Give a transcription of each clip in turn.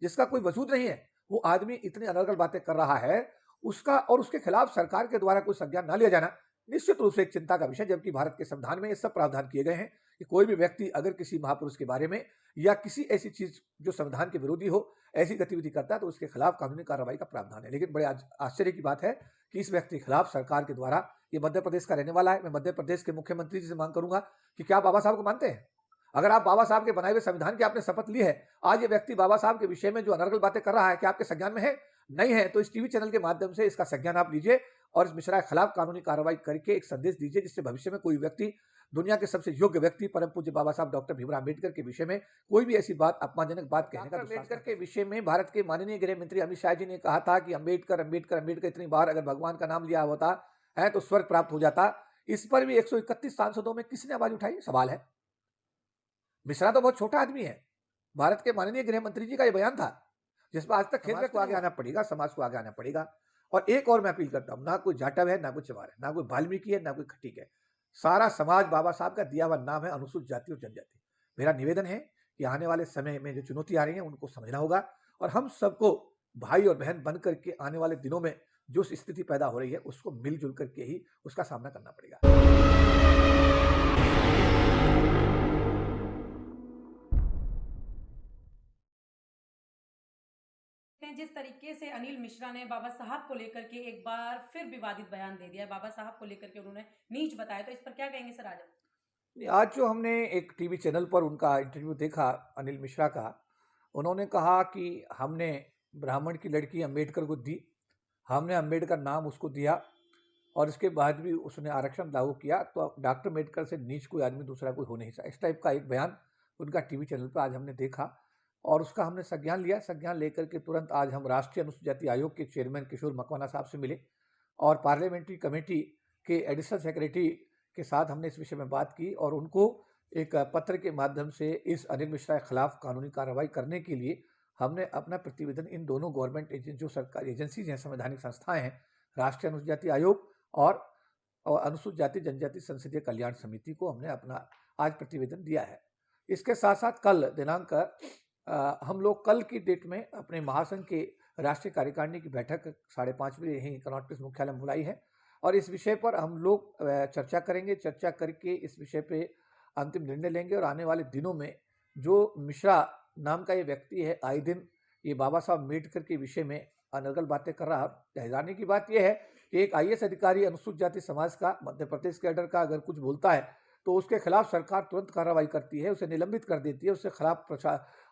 जिसका कोई वजूद नहीं है, वो आदमी इतनी अनर्गल बातें कर रहा है, उसका और उसके खिलाफ सरकार के द्वारा कोई संज्ञान ना लिया जाना निश्चित रूप से एक चिंता का विषय। जबकि भारत के संविधान में ये सब प्रावधान किए गए हैं कि कोई भी व्यक्ति अगर किसी महापुरुष के बारे में या किसी ऐसी चीज जो संविधान के विरोधी हो, ऐसी गतिविधि करता है तो उसके खिलाफ कानूनी कार्रवाई का प्रावधान है। लेकिन बड़े आश्चर्य की बात है कि इस व्यक्ति के खिलाफ सरकार के द्वारा, ये मध्य प्रदेश का रहने वाला है, मैं मध्य प्रदेश के मुख्यमंत्री जी से मांग करूंगा कि क्या आप बाबा साहब को मानते हैं? अगर आप बाबा साहब के बनाए हुए संविधान की आपने शपथ ली है, आज ये व्यक्ति बाबा साहब के विषय में जो अनर्गल बातें कर रहा है, क्या आपके संज्ञान में है? नहीं है तो इस टीवी चैनल के माध्यम से इसका संज्ञान आप लीजिए और इस मिश्रा के खिलाफ कानूनी कार्रवाई करके एक संदेश दीजिए, जिससे भविष्य में कोई व्यक्ति, दुनिया के सबसे योग्य व्यक्ति परम पूज्य बाबा साहब डॉक्टर भीमराव अम्बेडकर के विषय में कोई भी ऐसी बात, अपमानजनक बात कहने का अम्बेडकर के विषय में भारत के माननीय गृह मंत्री अमित शाह जी ने कहा था कि अम्बेडकर अम्बेडकर अम्बेडकर इतनी बार अगर भगवान का नाम लिया होता है तो स्वर्ग प्राप्त हो जाता। इस पर भी 131 सांसदों में किसने आवाज उठाई? सवाल है। मिश्रा तो बहुत छोटा आदमी है। भारत के माननीय गृह मंत्री जी का यह बयान था, जिस पर आज तक खेल को आगे आना पड़ेगा, समाज को आगे आना पड़ेगा। और एक और मैं अपील करता हूं, ना कोई जाटव है, ना कोई चमार है, ना कोई वाल्मीकि है, ना कोई खटीक है, सारा समाज बाबा साहब का दिया हुआ नाम है अनुसूचित जाति और जनजाति। मेरा निवेदन है कि आने वाले समय में जो चुनौती आ रही है उनको समझना होगा और हम सबको भाई और बहन बन करके आने वाले दिनों में जो स्थिति पैदा हो रही है उसको मिलजुल करके ही उसका सामना करना पड़ेगा। जिस तरीके से अनिल मिश्रा ने बाबा साहब को लेकर के एक बार फिर विवादित बयान दे दिया है, बाबा साहब को लेकर के उन्होंने नीच बताया, तो इस पर क्या कहेंगे सर आज आप? आज जो हमने एक टीवी चैनल पर उनका इंटरव्यू देखा अनिल मिश्रा का, उन्होंने कहा कि हमने ब्राह्मण की लड़की अम्बेडकर को दी, हमने अम्बेडकर नाम उसको दिया और इसके बाद भी उसने आरक्षण लागू किया, तो डॉक्टर अम्बेडकर से नीच कोई आदमी दूसरा कोई हो नहीं सकता। इस टाइप का एक बयान उनका टीवी चैनल पर आज हमने देखा और उसका हमने संज्ञान लिया। संज्ञान लेकर के तुरंत आज हम राष्ट्रीय अनुसूचित जाति आयोग के चेयरमैन किशोर मकवाना साहब से मिले और पार्लियामेंट्री कमेटी के एडिशनल सेक्रेटरी के साथ हमने इस विषय में बात की और उनको एक पत्र के माध्यम से इस अनिल मिश्रा के खिलाफ कानूनी कार्रवाई करने के लिए हमने अपना प्रतिवेदन इन दोनों गवर्नमेंट एजेंसी, जो सरकारी एजेंसीज हैं, संवैधानिक संस्थाएं हैं, राष्ट्रीय अनुसूचित जाति आयोग और अनुसूचित जाति जनजाति संसदीय कल्याण समिति को हमने अपना आज प्रतिवेदन दिया है। इसके साथ साथ कल दिनांक हम लोग कल की डेट में अपने महासंघ के राष्ट्रीय कार्यकारिणी की बैठक 5:30 बजे यहीं कनॉट प्लेस मुख्यालय में बुलाई है और इस विषय पर हम लोग चर्चा करेंगे। चर्चा करके इस विषय पे अंतिम निर्णय लेंगे और आने वाले दिनों में जो मिश्रा नाम का ये व्यक्ति है, आए दिन ये बाबा साहब अम्बेडकर के विषय में अनर्गल बातें कर रहा है। हैरानी की बात यह है कि एक IAS अधिकारी अनुसूचित जाति समाज का, मध्य प्रदेश कैडर का अगर कुछ बोलता है तो उसके खिलाफ सरकार तुरंत कार्रवाई करती है, उसे निलंबित कर देती है, उसके खिलाफ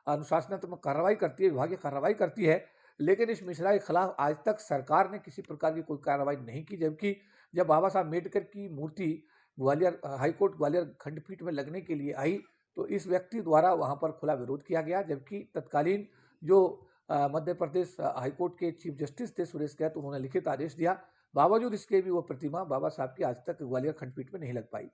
अनुशासनात्मक कार्रवाई करती है, विभागीय कार्रवाई करती है। लेकिन इस मिश्रा के खिलाफ आज तक सरकार ने किसी प्रकार की कोई कार्रवाई नहीं की। जबकि जब बाबा साहब अम्बेडकर की मूर्ति ग्वालियर हाईकोर्ट ग्वालियर खंडपीठ में लगने के लिए आई तो इस व्यक्ति द्वारा वहां पर खुला विरोध किया गया। जबकि तत्कालीन जो मध्य प्रदेश हाईकोर्ट के चीफ जस्टिस थे सुरेश कैत, उन्होंने लिखित आदेश दिया, बावजूद इसके भी वो प्रतिमा बाबा साहब की आज तक ग्वालियर खंडपीठ में नहीं लग पाई।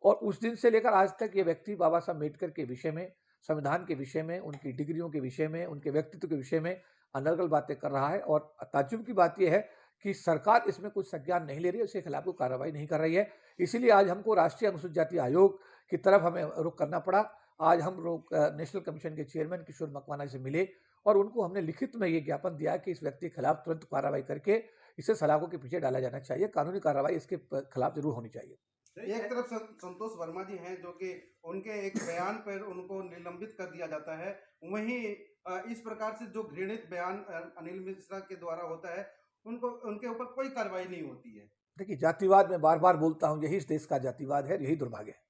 और उस दिन से लेकर आज तक ये व्यक्ति बाबा साहब अम्बेडकर के विषय में, संविधान के विषय में, उनकी डिग्रियों के विषय में, उनके व्यक्तित्व के विषय में अनर्गल बातें कर रहा है। और ताज्जुब की बात यह है कि सरकार इसमें कुछ संज्ञान नहीं ले रही है, उसके खिलाफ कोई कार्रवाई नहीं कर रही है। इसीलिए आज हमको राष्ट्रीय अनुसूचित जाति आयोग की तरफ हमें रुख करना पड़ा। आज हम लोग नेशनल कमीशन के चेयरमैन किशोर मकवाना से मिले और उनको हमने लिखित में ये ज्ञापन दिया कि इस व्यक्ति के खिलाफ तुरंत कार्रवाई करके इसे सलाखों के पीछे डाला जाना चाहिए, कानूनी कार्रवाई इसके खिलाफ जरूर होनी चाहिए। एक तरफ संतोष वर्मा जी हैं जो कि उनके एक बयान पर उनको निलंबित कर दिया जाता है, वहीं इस प्रकार से जो घृणित बयान अनिल मिश्रा के द्वारा होता है उनको उनके ऊपर कोई कार्रवाई नहीं होती है। देखिए, जातिवाद मैं बार बार बोलता हूँ, यही इस देश का जातिवाद है, यही दुर्भाग्य है।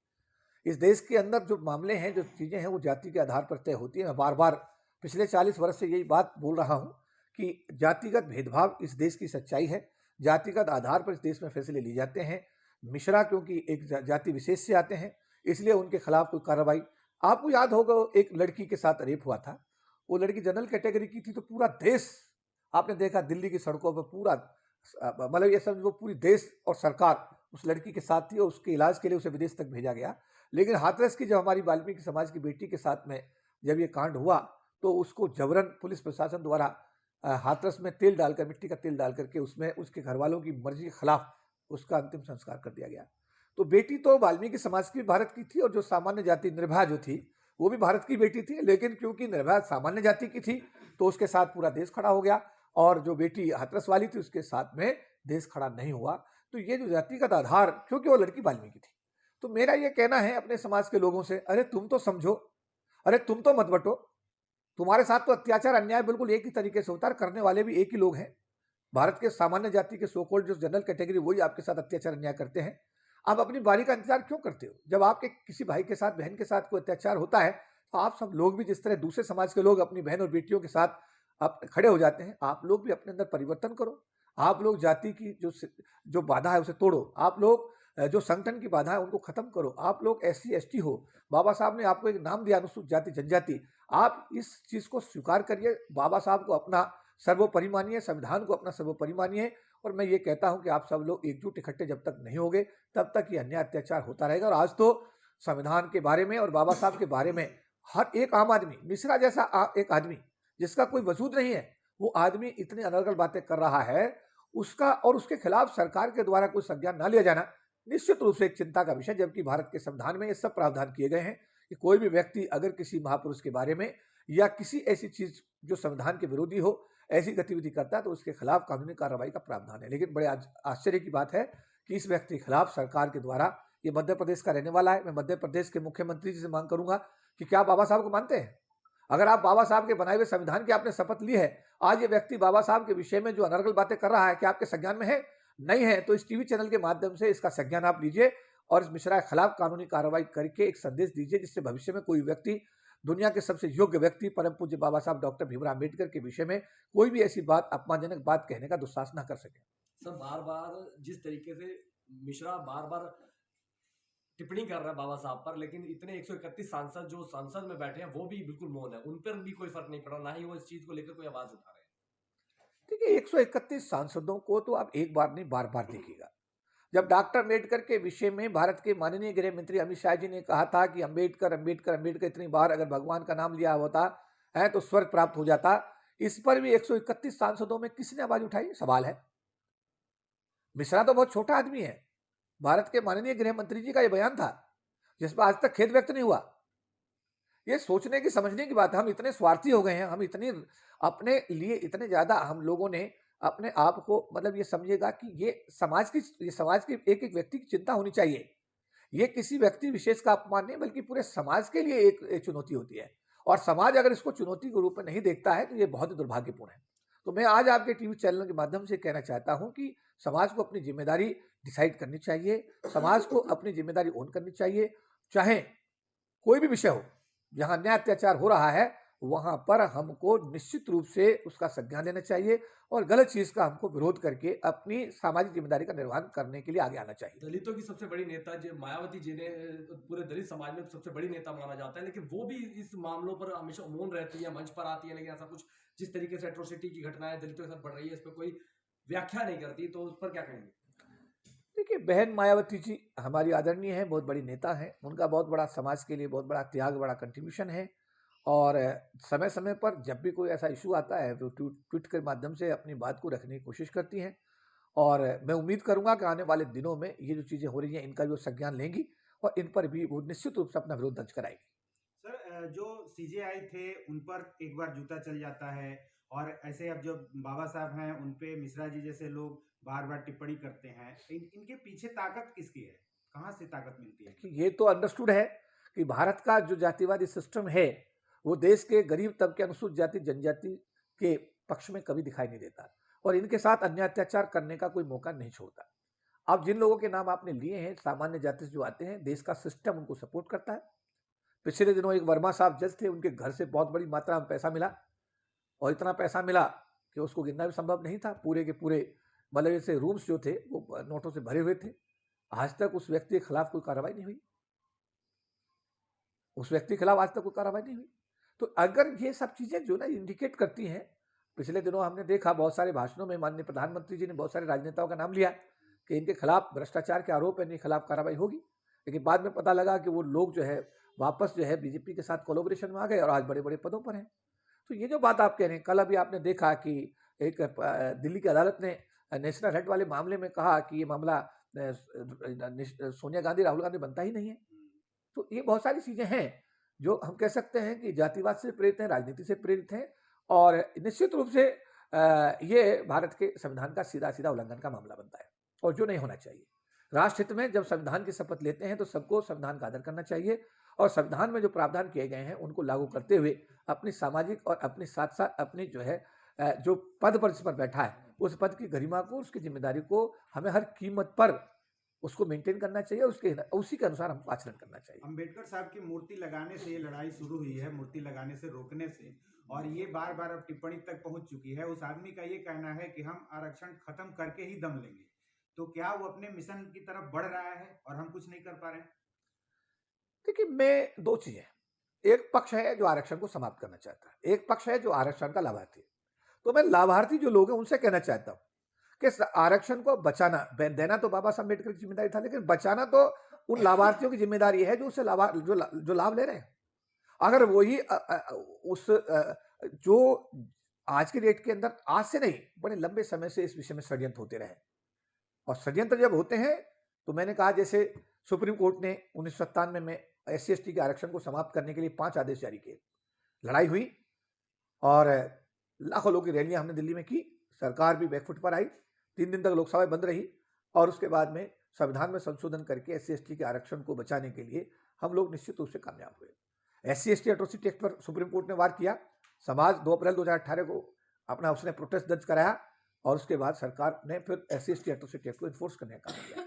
इस देश के अंदर जो मामले हैं, जो चीज़ें हैं, वो जाति के आधार पर तय होती है। मैं बार बार पिछले 40 वर्ष से यही बात बोल रहा हूँ कि जातिगत भेदभाव इस देश की सच्चाई है। जातिगत आधार पर इस देश में फैसले लिए जाते हैं। मिश्रा क्योंकि एक जाति विशेष से आते हैं, इसलिए उनके खिलाफ कोई कार्रवाई, आपको याद होगा एक लड़की के साथ रेप हुआ था, वो लड़की जनरल कैटेगरी की थी, तो पूरा देश आपने देखा दिल्ली की सड़कों पर पूरा, मतलब ये सब वो पूरी देश और सरकार उस लड़की के साथ थी और उसके इलाज के लिए उसे विदेश तक भेजा गया। लेकिन हाथरस की जब हमारी वाल्मीकि समाज की बेटी के साथ में जब ये कांड हुआ तो उसको जबरन पुलिस प्रशासन द्वारा हाथरस में तेल डालकर, मिट्टी का तेल डाल करके उसमें उसके घर वालों की मर्जी के खिलाफ उसका अंतिम संस्कार कर दिया गया। तो बेटी तो वाल्मीकि समाज की भारत की थी और जो सामान्य जाति निर्भया जो थी वो भी भारत की बेटी थी, लेकिन क्योंकि निर्भया सामान्य जाति की थी तो उसके साथ पूरा देश खड़ा हो गया, और जो बेटी हाथरस वाली थी उसके साथ में देश खड़ा नहीं हुआ। तो ये जो जातिगत आधार, क्योंकि वो लड़की वाल्मीकि थी, तो मेरा ये कहना है अपने समाज के लोगों से, अरे तुम तो समझो, अरे तुम तो मत बटो, तुम्हारे साथ तो अत्याचार अन्याय बिल्कुल एक ही तरीके से होता है, करने वाले भी एक ही लोग हैं। भारत के सामान्य जाति के सो कॉल्ड जो जनरल कैटेगरी, वही आपके साथ अत्याचार अन्याय करते हैं। आप अपनी बारी का इंतजार क्यों करते हो? जब आपके किसी भाई के साथ, बहन के साथ कोई अत्याचार होता है, तो आप सब लोग भी जिस तरह दूसरे समाज के लोग अपनी बहन और बेटियों के साथ आप खड़े हो जाते हैं, आप लोग भी अपने अंदर परिवर्तन करो। आप लोग जाति की जो बाधा है उसे तोड़ो। आप लोग जो संगठन की बाधा है उनको खत्म करो। आप लोग SC ST हो, बाबा साहब ने आपको एक नाम दिया अनुसूचित जाति जनजाति, आप इस चीज को स्वीकार करिए। बाबा साहब को अपना सर्वोपरि मानिए, संविधान को अपना सर्वोपरि मानिए। और मैं ये कहता हूं कि आप सब लोग एकजुट इकट्ठे जब तक नहीं होंगे, तब तक ये अन्याय अत्याचार होता रहेगा। और आज तो संविधान के बारे में और बाबा साहब के बारे में हर एक आम आदमी, मिश्रा जैसा एक आदमी जिसका कोई वजूद नहीं है, वो आदमी इतनी अनर्गल बातें कर रहा है, उसका और उसके खिलाफ सरकार के द्वारा कोई संज्ञान ना लिया जाना निश्चित रूप से एक चिंता का विषय। जबकि भारत के संविधान में ये सब प्रावधान किए गए हैं कि कोई भी व्यक्ति अगर किसी महापुरुष के बारे में या किसी ऐसी चीज जो संविधान के विरोधी हो, ऐसी गतिविधि करता है, तो उसके खिलाफ कानूनी कार्रवाई का प्रावधान है। लेकिन बड़े आश्चर्य की बात है कि इस व्यक्ति के खिलाफ सरकार के द्वारा, ये मध्य प्रदेश का रहने वाला है, मैं मध्य प्रदेश के मुख्यमंत्री जी से मांग करूंगा कि क्या बाबा साहब को मानते हैं? अगर आप बाबा साहब के बनाए हुए संविधान की आपने शपथ ली है, आज ये व्यक्ति बाबा साहब के विषय में जो अनर्गल बातें कर रहा है, क्या आपके संज्ञान में है? नहीं है। तो इस टीवी चैनल के माध्यम से इसका संज्ञान आप लीजिए और इस मिश्रा के खिलाफ कानूनी कार्रवाई करके एक संदेश दीजिए, जिससे भविष्य में कोई व्यक्ति, दुनिया के सबसे योग्य व्यक्ति परम पूज्य बाबा साहब डॉक्टर भीमराव अम्बेडकर के विषय में कोई भी ऐसी बात, अपमानजनक बात कहने का दुस्साहस न कर सके। सर, बार बार जिस तरीके से मिश्रा बार बार टिप्पणी कर रहा है बाबा साहब पर, लेकिन इतने 131 सांसद जो संसद में बैठे हैं वो भी बिल्कुल मौन है, उन पर भी कोई फर्क नहीं पड़ा, ना ही वो इस चीज को लेकर कोई आवाज उठा रहे हैं। देखिए, 131 सांसदों को तो आप एक बार नहीं बार बार देखिएगा। जब डॉक्टर अम्बेडकर के विषय में भारत के माननीय गृह मंत्री अमित शाह जी ने कहा था कि अम्बेडकर अम्बेडकर अम्बेडकर इतनी बार अगर भगवान का नाम लिया होता है तो स्वर्ग प्राप्त हो जाता, इस पर भी 131 सांसदों में किसने आवाज उठाई? सवाल है। मिश्रा तो बहुत छोटा आदमी है। भारत के माननीय गृह मंत्री जी का यह बयान था जिस पर आज तक खेद व्यक्त नहीं हुआ। ये सोचने की, समझने की बात है। हम इतने स्वार्थी हो गए हैं, हम इतने अपने लिए इतने ज्यादा हम लोगों ने अपने आप को, मतलब ये समझिएगा कि ये समाज की एक एक व्यक्ति की चिंता होनी चाहिए। ये किसी व्यक्ति विशेष का अपमान नहीं, बल्कि पूरे समाज के लिए एक चुनौती होती है। और समाज अगर इसको चुनौती के रूप में नहीं देखता है तो ये बहुत ही दुर्भाग्यपूर्ण है। तो मैं आज आपके टीवी चैनल के माध्यम से कहना चाहता हूं कि समाज को अपनी जिम्मेदारी डिसाइड करनी चाहिए, समाज को अपनी जिम्मेदारी ओन करनी चाहिए। चाहे कोई भी विषय हो, जहां अन्याय अत्याचार हो रहा है, वहां पर हमको निश्चित रूप से उसका संज्ञान लेना चाहिए और गलत चीज का हमको विरोध करके अपनी सामाजिक जिम्मेदारी का निर्वहन करने के लिए आगे आना चाहिए। दलितों की सबसे बड़ी नेता जो मायावती जी ने पूरे दलित समाज में सबसे बड़ी नेता माना जाता है, लेकिन वो भी इस मामलों पर हमेशा मौन रहती है, मंच पर आती है, लेकिन ऐसा कुछ जिस तरीके से एट्रोसिटी की घटनाएं दलितों के साथ बढ़ रही है, इस पर कोई व्याख्या नहीं करती, तो उस पर क्या कहेंगे? देखिए, बहन मायावती जी हमारी आदरणीय है, बहुत बड़ी नेता है, उनका बहुत बड़ा समाज के लिए बहुत बड़ा त्याग, बड़ा कंट्रीब्यूशन है। और समय समय पर जब भी कोई ऐसा इशू आता है वो ट्वीट के माध्यम से अपनी बात को रखने की कोशिश करती हैं। और मैं उम्मीद करूंगा कि आने वाले दिनों में ये जो चीज़ें हो रही हैं इनका भी वो संज्ञान लेंगी और इन पर भी वो निश्चित रूप से अपना विरोध दर्ज कराएगी। सर, जो CJI थे उन पर एक बार जूता चल जाता है, और ऐसे अब जो बाबा साहब हैं उन पे मिश्रा जी जैसे लोग बार बार टिप्पणी करते हैं, इनके पीछे ताकत किसकी है? कहाँ से ताकत मिलती है? कि ये तो अंडरस्टूड है कि भारत का जो जातिवादी सिस्टम है वो देश के गरीब तबके, अनुसूचित जाति जनजाति के पक्ष में कभी दिखाई नहीं देता और इनके साथ अन्याय अत्याचार करने का कोई मौका नहीं छोड़ता। अब जिन लोगों के नाम आपने लिए हैं, सामान्य जाति से जो आते हैं, देश का सिस्टम उनको सपोर्ट करता है। पिछले दिनों एक वर्मा साहब जज थे, उनके घर से बहुत बड़ी मात्रा में पैसा मिला और इतना पैसा मिला कि उसको गिनना भी संभव नहीं था। पूरे के पूरे मतलब जैसे रूम्स जो थे वो नोटों से भरे हुए थे। आज तक उस व्यक्ति के खिलाफ कोई कार्रवाई नहीं हुई, उस व्यक्ति के खिलाफ आज तक कोई कार्रवाई नहीं हुई। तो अगर ये सब चीजें जो ना इंडिकेट करती हैं, पिछले दिनों हमने देखा बहुत सारे भाषणों में माननीय प्रधानमंत्री जी ने बहुत सारे राजनेताओं का नाम लिया कि इनके खिलाफ भ्रष्टाचार के आरोप है, इनके खिलाफ कार्रवाई होगी। लेकिन बाद में पता लगा कि वो लोग जो है वापस जो है बीजेपी के साथ कोलैबोरेशन में आ गए और आज बड़े बड़े पदों पर हैं। तो ये जो बात आप कह रहे हैं, कल अभी आपने देखा कि एक दिल्ली की अदालत ने नेशनल हेड वाले मामले में कहा कि ये मामला सोनिया गांधी राहुल गांधी बनता ही नहीं है। तो ये बहुत सारी चीजें हैं जो हम कह सकते हैं कि जातिवाद से प्रेरित हैं, राजनीति से प्रेरित हैं और निश्चित रूप से ये भारत के संविधान का सीधा-सीधा उल्लंघन का मामला बनता है और जो नहीं होना चाहिए। राष्ट्र हित में जब संविधान की शपथ लेते हैं तो सबको संविधान का आदर करना चाहिए और संविधान में जो प्रावधान किए गए हैं उनको लागू करते हुए अपनी सामाजिक और अपने साथ-साथ अपनी जो है जो पद पर जिस पर बैठा है, उस पद की गरिमा को, उसकी ज़िम्मेदारी को हमें हर कीमत पर उसको मेंटेन करना चाहिए और उसी के अनुसार हमको आचरण करना चाहिए। अंबेडकर साहब की मूर्ति लगाने से ये लड़ाई शुरू हुई है, मूर्ति लगाने से रोकने से, और ये बार बार अब टिप्पणी तक पहुंच चुकी है। उस आदमी का ये कहना है कि हम आरक्षण खत्म करके ही दम लेंगे। तो क्या वो अपने मिशन की तरफ बढ़ रहा है और हम कुछ नहीं कर पा रहे हैं? देखिए, मैं 2 चीज़ें, एक पक्ष है जो आरक्षण को समाप्त करना चाहता है, एक पक्ष है जो आरक्षण का लाभार्थी है। तो मैं लाभार्थी जो लोग हैं उनसे कहना चाहता हूँ कि आरक्षण को बचाना, देना तो बाबा साहब अम्बेडकर की जिम्मेदारी था, लेकिन बचाना तो उन लाभार्थियों की जिम्मेदारी है जो उससे जो लाभ ले रहे हैं। अगर वही जो आज के डेट के अंदर, आज से नहीं बड़े लंबे समय से इस विषय में षड्यंत्र होते रहे और षड्यंत्र जब होते हैं तो मैंने कहा, जैसे सुप्रीम कोर्ट ने 1997 में SC/ST के आरक्षण को समाप्त करने के लिए 5 आदेश जारी किए, लड़ाई हुई और लाखों लोगों की रैलियां हमने दिल्ली में की, सरकार भी बैकफुट पर आई, 3 दिन तक लोकसभा बंद रही और उसके बाद में संविधान में संशोधन करके SC/ST के आरक्षण को बचाने के लिए हम लोग निश्चित रूप से कामयाब हुए। SC/ST एट्रोसिटी एक्ट पर सुप्रीम कोर्ट ने वार किया, समाज 2 अप्रैल 2018 को अपना उसने प्रोटेस्ट दर्ज कराया और उसके बाद सरकार ने फिर SC/ST एट्रोसिटी एक्ट को इन्फोर्स करने का काम किया।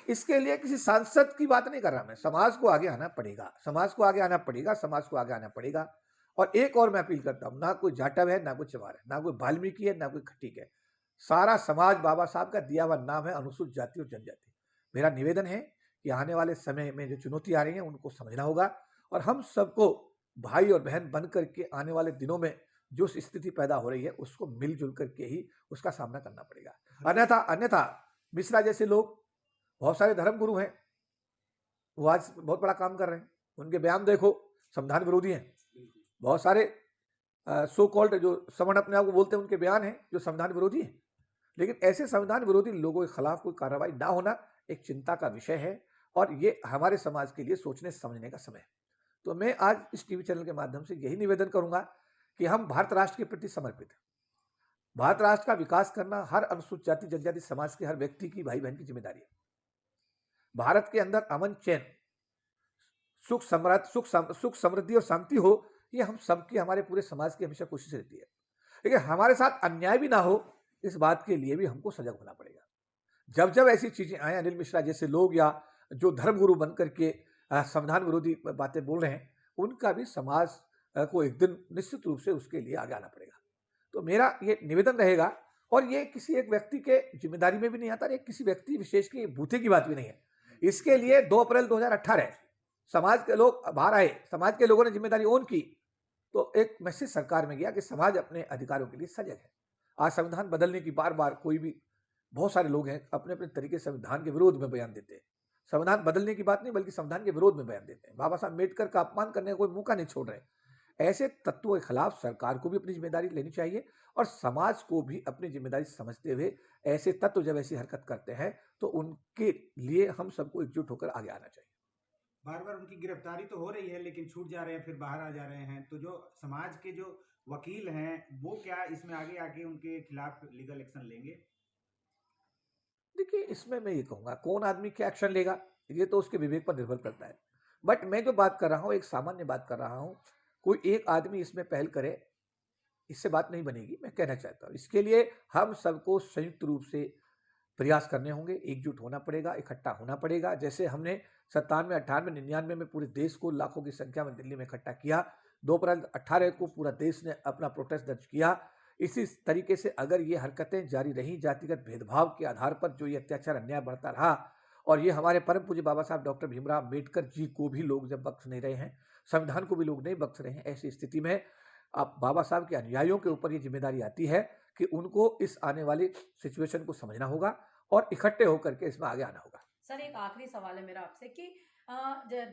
इसके लिए किसी सांसद की बात नहीं कर रहा मैं, समाज को आगे आना पड़ेगा, समाज को आगे आना पड़ेगा, समाज को आगे आना पड़ेगा। और एक और मैं अपील करता हूँ, ना कोई जाटव है, ना कोई चमार है, ना कोई वाल्मीकि है, ना कोई खटीक है, सारा समाज बाबा साहब का दिया हुआ नाम है अनुसूचित जाति और जनजाति। मेरा निवेदन है कि आने वाले समय में जो चुनौती आ रही है उनको समझना होगा और हम सबको भाई और बहन बन करके आने वाले दिनों में जो स्थिति पैदा हो रही है उसको मिलजुल करके ही उसका सामना करना पड़ेगा। अन्यथा मिश्रा जैसे लोग, बहुत सारे धर्म गुरु हैं, वो आज बहुत बड़ा काम कर रहे हैं, उनके बयान देखो, संविधान विरोधी हैं। बहुत सारे सो कॉल्ड जो सवर्ण अपने आप को बोलते हैं, उनके बयान हैं जो संविधान विरोधी हैं। लेकिन ऐसे संविधान विरोधी लोगों के खिलाफ कोई कार्रवाई ना होना एक चिंता का विषय है और ये हमारे समाज के लिए सोचने समझने का समय है। तो मैं आज इस टीवी चैनल के माध्यम से यही निवेदन करूंगा कि हम भारत राष्ट्र के प्रति समर्पित हैं। भारत राष्ट्र का विकास करना हर अनुसूचित जाति जनजाति समाज के हर व्यक्ति की, भाई बहन की जिम्मेदारी है। भारत के अंदर अमन, चैन, सुख समृद्धि और शांति हो, ये हम सबकी, हमारे पूरे समाज की हमेशा कोशिश रहती है। लेकिन हमारे साथ अन्याय भी ना हो, इस बात के लिए भी हमको सजग होना पड़ेगा। जब जब ऐसी चीजें आए, अनिल मिश्रा जैसे लोग या जो धर्मगुरु बन करके संविधान विरोधी बातें बोल रहे हैं, उनका भी समाज को एक दिन निश्चित रूप से उसके लिए आगे आना पड़ेगा। तो मेरा ये निवेदन रहेगा और ये किसी एक व्यक्ति के जिम्मेदारी में भी नहीं आता, ये किसी व्यक्ति विशेष के बूते की बात भी नहीं है। इसके लिए 2 अप्रैल 2018 समाज के लोग बाहर आए, समाज के लोगों ने जिम्मेदारी ओन की, तो एक मैसेज सरकार में गया कि समाज अपने अधिकारों के लिए सजग है। आज संविधान बदलने की बार बार कोई भी, बहुत सारे लोग हैं अपने अपने तरीके से संविधान के विरोध में बयान देते हैं। संविधान बदलने की बात नहीं बल्कि संविधान के विरोध में बयान देते हैं। बाबा साहब अम्बेडकर का अपमान करने का कोई मौका नहीं छोड़ रहे। ऐसे तत्वों के खिलाफ सरकार को भी अपनी जिम्मेदारी लेनी चाहिए और समाज को भी अपनी जिम्मेदारी समझते हुए ऐसे तत्व जब ऐसी हरकत करते हैं तो उनके लिए हम सबको एकजुट होकर आगे आना चाहिए। बार बार उनकी गिरफ्तारी तो हो रही है लेकिन छूट जा रहे हैं, फिर बाहर आ जा रहे हैं। तो जो समाज के जो वकील हैं वो क्या इसमें आगे आके उनके खिलाफ लीगल एक्शन लेंगे? देखिए, इसमें मैं ये कहूँगा, कौन आदमी क्या एक्शन लेगा ये तो उसके विवेक पर निर्भर करता है। बट मैं जो बात कर रहा हूँ एक सामान्य बात कर रहा हूँ। कोई एक आदमी इसमें पहल करे, इससे बात नहीं बनेगी। मैं कहना चाहता हूँ इसके लिए हम सबको संयुक्त रूप से प्रयास करने होंगे, एकजुट होना पड़ेगा, इकट्ठा होना पड़ेगा। जैसे हमने 97, 98, 99 में पूरे देश को लाखों की संख्या में दिल्ली में इकट्ठा किया, 2 अप्रैल 18 को पूरा देश ने अपना प्रोटेस्ट दर्ज किया। इसी तरीके से अगर ये हरकतें जारी रही, जातिगत भेदभाव के आधार पर जो ये अत्याचार अन्याय बढ़ता रहा और ये हमारे परम पूज्य बाबा साहब डॉक्टर भीमराव अम्बेडकर जी को भी लोग जब बख्श नहीं रहे हैं, संविधान को भी लोग नहीं बख्श रहे हैं, ऐसी स्थिति में अब बाबा साहब के अनुयायियों के ऊपर ये जिम्मेदारी आती है कि उनको इस आने वाली सिचुएशन को समझना होगा और इकट्ठे होकर के इसमें आगे आना होगा। सर, एक आखिरी सवाल है मेरा आपसे कि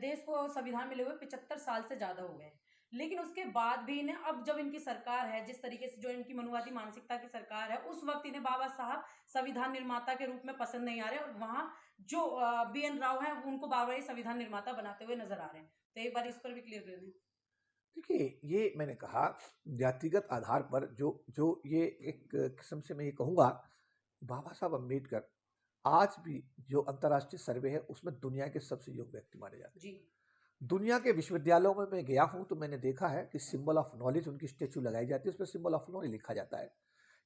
देश को संविधान मिले हुए 75 साल से ज़्यादा हो गए हैं। लेकिन उसके बाद भी इन्हें अब जब इनकी सरकार है, जिस तरीके से जो इनकी मनुवादी मानसिकता की सरकार है, उस वक्त इन्हें बाबा साहब संविधान निर्माता के रूप में पसंद नहीं आ रहे और वहाँ जो बी.एन. राव हैं उनको बार-बार ये संविधान निर्माता बनाते हुए नजर आ रहे हैं। तो एक बार इस पर भी क्लियर कर दें। देखिए, ये मैंने कहा जातिगत आधार पर जो जो ये एक किस्म से मैं ये कहूँगा, बाबा साहब अम्बेडकर आज भी जो अंतर्राष्ट्रीय सर्वे है उसमें दुनिया के सबसे योग्य व्यक्ति माने जाते जी। हैं। दुनिया के विश्वविद्यालयों में मैं गया हूँ तो मैंने देखा है कि सिंबल ऑफ नॉलेज उनकी स्टेचू लगाई जाती है, उसमें सिंबल ऑफ नॉलेज लिखा जाता है।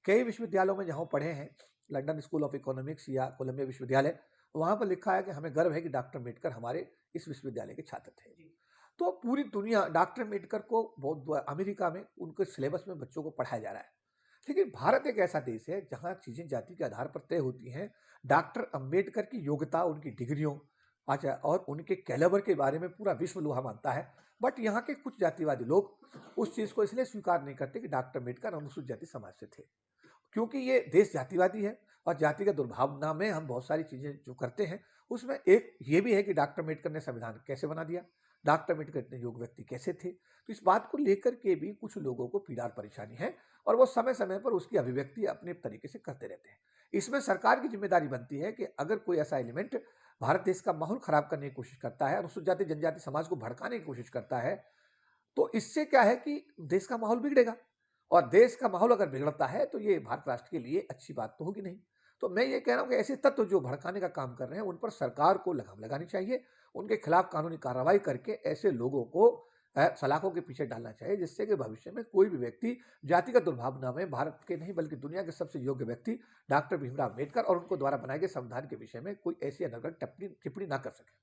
कई विश्वविद्यालयों में जहाँ पढ़े हैं, लंदन स्कूल ऑफ इकोनॉमिक्स या कोलंबिया विश्वविद्यालय, वहाँ पर लिखा है कि हमें गर्व है कि डॉक्टर अम्बेडकर हमारे इस विश्वविद्यालय के छात्र थे। जी। तो पूरी दुनिया डॉक्टर अम्बेडकर को बहुत अमेरिका में उनके सिलेबस में बच्चों को पढ़ाया जा रहा है। लेकिन भारत एक ऐसा देश है जहाँ चीज़ें जाति के आधार पर तय होती हैं। डॉक्टर अम्बेडकर की योग्यता, उनकी डिग्रियों, अच्छा, और उनके कैलिबर के बारे में पूरा विश्व लोहा मानता है। बट यहाँ के कुछ जातिवादी लोग उस चीज़ को इसलिए स्वीकार नहीं करते कि डॉक्टर अम्बेडकर अनुसूचित जाति समाज से थे, क्योंकि ये देश जातिवादी है और जाति का दुर्भावना में हम बहुत सारी चीज़ें जो करते हैं, उसमें एक ये भी है कि डॉक्टर अम्बेडकर ने संविधान कैसे बना दिया, डॉक्टर अम्बेडकर इतने योग्य व्यक्ति कैसे थे। तो इस बात को लेकर के भी कुछ लोगों को पीड़ा और परेशानी है और वो समय समय पर उसकी अभिव्यक्ति अपने तरीके से करते रहते हैं। इसमें सरकार की जिम्मेदारी बनती है कि अगर कोई ऐसा एलिमेंट भारत देश का माहौल खराब करने की कोशिश करता है, अनुसूचित जाति जनजाति समाज को भड़काने की कोशिश करता है, तो इससे क्या है कि देश का माहौल बिगड़ेगा और देश का माहौल अगर बिगड़ता है तो ये भारत राष्ट्र के लिए अच्छी बात तो होगी नहीं। तो मैं ये कह रहा हूँ कि ऐसे तत्व जो भड़काने का काम कर रहे हैं उन पर सरकार को लगाम लगानी चाहिए, उनके खिलाफ कानूनी कार्रवाई करके ऐसे लोगों को सलाखों के पीछे डालना चाहिए, जिससे कि भविष्य में कोई भी व्यक्ति जातिगत दुर्भावना में भारत के नहीं बल्कि दुनिया के सबसे योग्य व्यक्ति डॉक्टर भीमराव अम्बेडकर और उनको द्वारा बनाए गए संविधान के विषय में कोई ऐसी अनर्गल टिप्पणी ना कर सके।